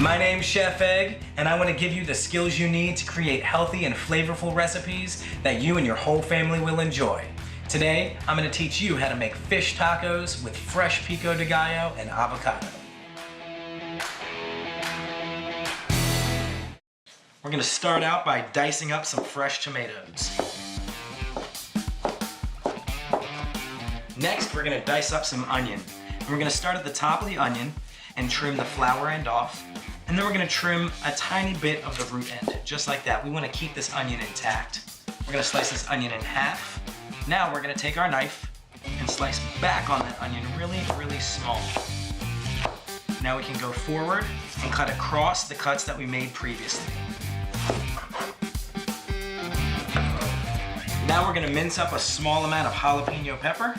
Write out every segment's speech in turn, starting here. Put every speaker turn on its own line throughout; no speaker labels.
My name's Chef Egg, and I want to give you the skills you need to create healthy and flavorful recipes that you and your whole family will enjoy. Today, I'm going to teach you how to make fish tacos with fresh pico de gallo and avocado. We're going to start out by dicing up some fresh tomatoes. Next, we're going to dice up some onion. And we're going to start at the top of the onion and trim the flower end off. And then we're going to trim a tiny bit of the root end, just like that. We want to keep this onion intact. We're going to slice this onion in half. Now we're going to take our knife and slice back on that onion really, really small. Now we can go forward and cut across the cuts that we made previously. Now we're going to mince up a small amount of jalapeno pepper.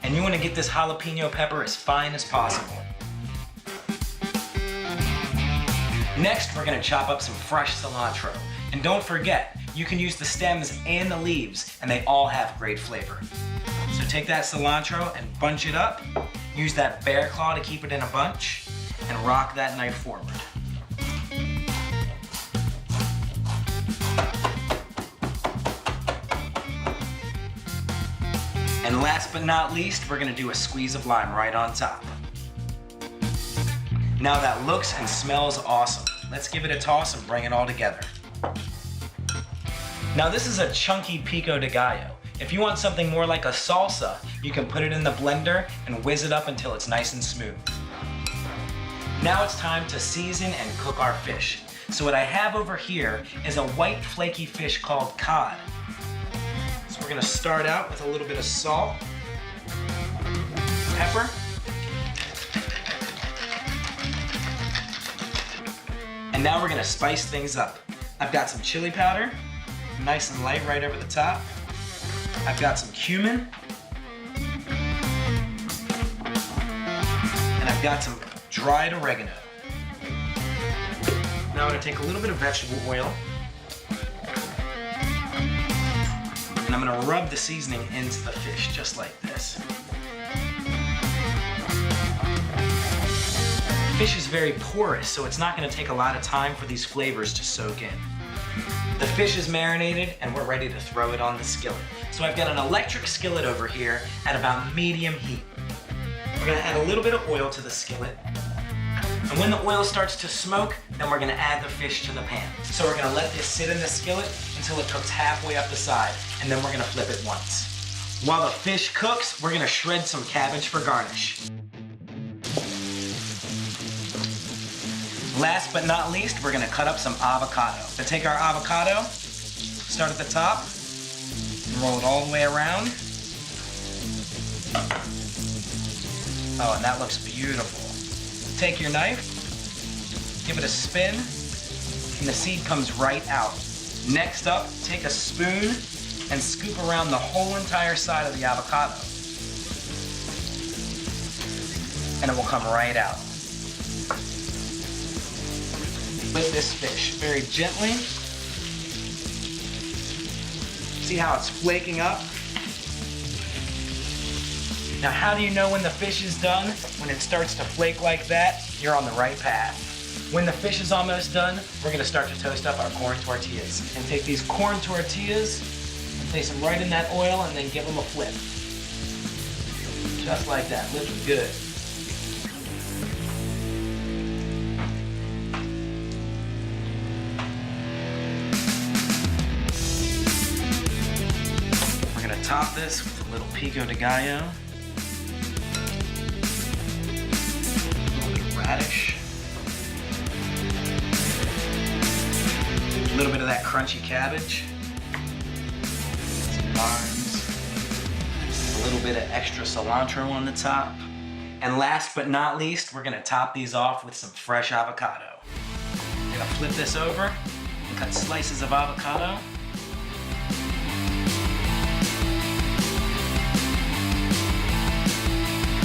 And you want to get this jalapeno pepper as fine as possible. Next, we're going to chop up some fresh cilantro. And don't forget, you can use the stems and the leaves, and they all have great flavor. So take that cilantro and bunch it up. Use that bear claw to keep it in a bunch, and rock that knife forward. And last but not least, we're going to do a squeeze of lime right on top. Now that looks and smells awesome. Let's give it a toss and bring it all together. Now this is a chunky pico de gallo. If you want something more like a salsa, you can put it in the blender and whiz it up until it's nice and smooth. Now it's time to season and cook our fish. So what I have over here is a white flaky fish called cod. So we're gonna start out with a little bit of salt, pepper, and now we're gonna spice things up. I've got some chili powder, nice and light right over the top. I've got some cumin. And I've got some dried oregano. Now I'm gonna take a little bit of vegetable oil. And I'm gonna rub the seasoning into the fish just like this. Fish is very porous, so it's not going to take a lot of time for these flavors to soak in. The fish is marinated and we're ready to throw it on the skillet. So I've got an electric skillet over here at about medium heat. We're going to add a little bit of oil to the skillet. And when the oil starts to smoke, then we're going to add the fish to the pan. So we're going to let this sit in the skillet until it cooks halfway up the side, and then we're going to flip it once. While the fish cooks, we're going to shred some cabbage for garnish. Last but not least, we're gonna cut up some avocado. So take our avocado, start at the top, and roll it all the way around. Oh, and that looks beautiful. Take your knife, give it a spin, and the seed comes right out. Next up, take a spoon and scoop around the whole entire side of the avocado. And it will come right out. With this fish very gently. See how it's flaking up? Now how do you know when the fish is done? When it starts to flake like that, you're on the right path. When the fish is almost done, we're gonna start to toast up our corn tortillas. And take these corn tortillas and place them right in that oil and then give them a flip. Just like that, looking good. Top this with a little pico de gallo, a little bit of radish, a little bit of that crunchy cabbage, some limes, a little bit of extra cilantro on the top, and last but not least, we're going to top these off with some fresh avocado. I'm going to flip this over and cut slices of avocado.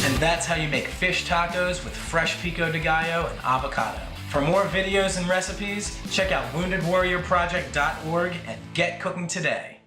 And that's how you make fish tacos with fresh pico de gallo and avocado. For more videos and recipes, check out woundedwarriorproject.org and get cooking today.